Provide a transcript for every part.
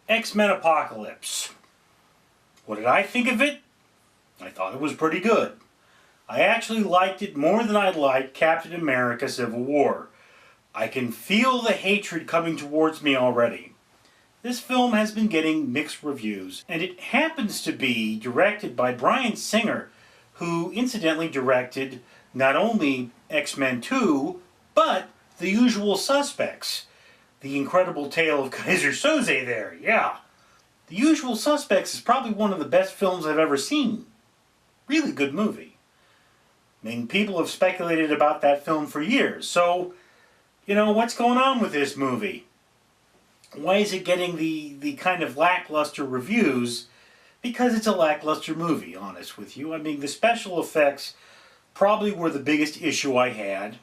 X-Men Apocalypse. What did I think of it? I thought it was pretty good. I actually liked it more than I liked Captain America Civil War. I can feel the hatred coming towards me already. This film has been getting mixed reviews, and it happens to be directed by Bryan Singer, who incidentally directed not only X-Men 2, but The Usual Suspects. The Incredible Tale of Kaiser Soze there, yeah. The Usual Suspects is probably one of the best films I've ever seen. Really good movie. I mean, people have speculated about that film for years, so, you know, what's going on with this movie? Why is it getting the kind of lackluster reviews? Because it's a lackluster movie, honest with you. I mean, the special effects probably were the biggest issue I had.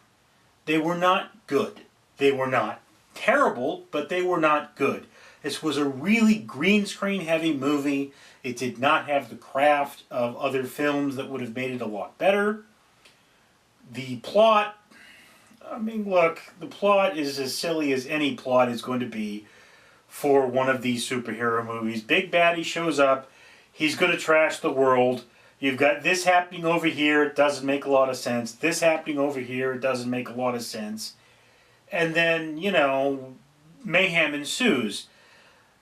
They were not good. They were not terrible, but they were not good. This was a really green screen heavy movie. It did not have the craft of other films that would have made it a lot better. The plot, I mean, look, the plot is as silly as any plot is going to be for one of these superhero movies. Big baddie shows up, he's going to trash the world. You've got this happening over here, it doesn't make a lot of sense. This happening over here, it doesn't make a lot of sense. And then, you know, mayhem ensues.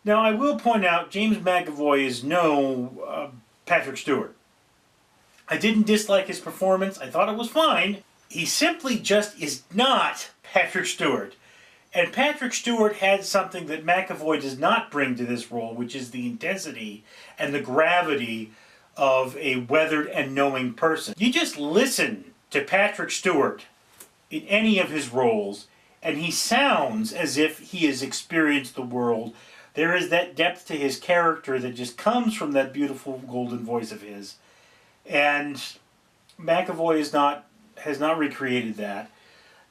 Now, I will point out, James McAvoy is no Patrick Stewart. I didn't dislike his performance. I thought it was fine. He simply just is not Patrick Stewart. And Patrick Stewart had something that McAvoy does not bring to this role, which is the intensity and the gravity of a weathered and knowing person. You just listen to Patrick Stewart in any of his roles, and he sounds as if he has experienced the world. There is that depth to his character that just comes from that beautiful golden voice of his. And McAvoy has not recreated that.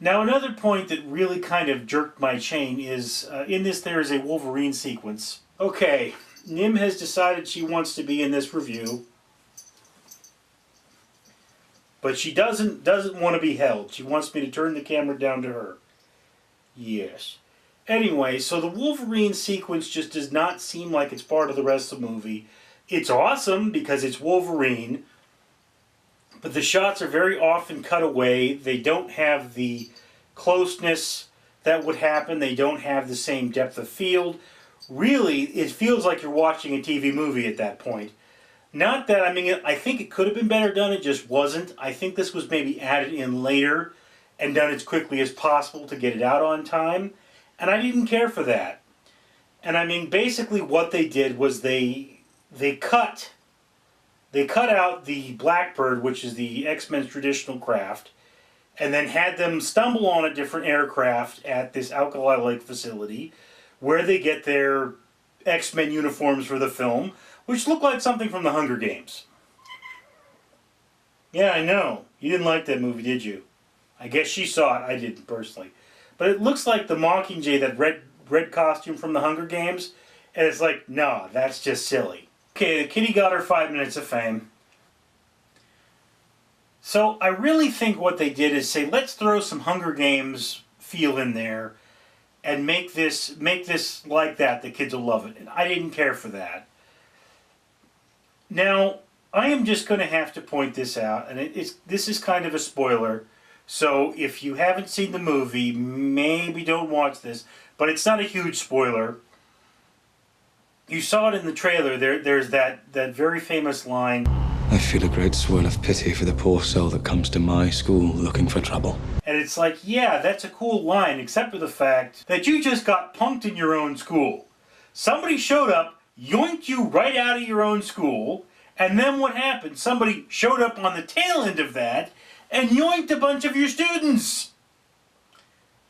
Now, another point that really kind of jerked my chain is, in this there is a Wolverine sequence. Okay, Nim has decided she wants to be in this review, but she doesn't want to be held. She wants me to turn the camera down to her. Yes. Anyway, so the Wolverine sequence just does not seem like it's part of the rest of the movie. It's awesome because it's Wolverine, but the shots are very often cut away. They don't have the closeness that would happen. They don't have the same depth of field. Really, it feels like you're watching a TV movie at that point. Not that, I mean, I think it could have been better done, it just wasn't. I think this was maybe added in later and done as quickly as possible to get it out on time. And I didn't care for that. And I mean, basically what they did was they cut out the Blackbird, which is the X-Men's traditional craft, and then had them stumble on a different aircraft at this Alkali Lake facility where they get their X-Men uniforms for the film, which look like something from the Hunger Games. Yeah, I know. You didn't like that movie, did you? I guess she saw it. I didn't, personally. But it looks like the Mockingjay, that red costume from the Hunger Games, and it's like, no, that's just silly. Okay, the kitty got her 5 minutes of fame. So I really think what they did is say, let's throw some Hunger Games feel in there and make this like that. The kids will love it. And I didn't care for that. Now, I am just going to have to point this out, and this is kind of a spoiler. So if you haven't seen the movie, maybe don't watch this. But it's not a huge spoiler. You saw it in the trailer. There's that very famous line. I feel a great swirl of pity for the poor soul that comes to my school looking for trouble. And it's like, yeah, that's a cool line, except for the fact that you just got punked in your own school. Somebody showed up, yoinked you right out of your own school, and then what happened? Somebody showed up on the tail end of that and yoinked a bunch of your students.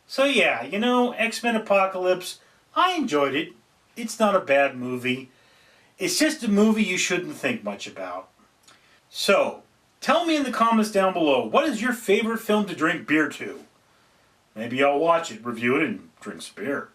So yeah, you know, X-Men Apocalypse, I enjoyed it. It's not a bad movie. It's just a movie you shouldn't think much about. So, tell me in the comments down below, what is your favorite film to drink beer to? Maybe I'll watch it, review it, and drink some beer.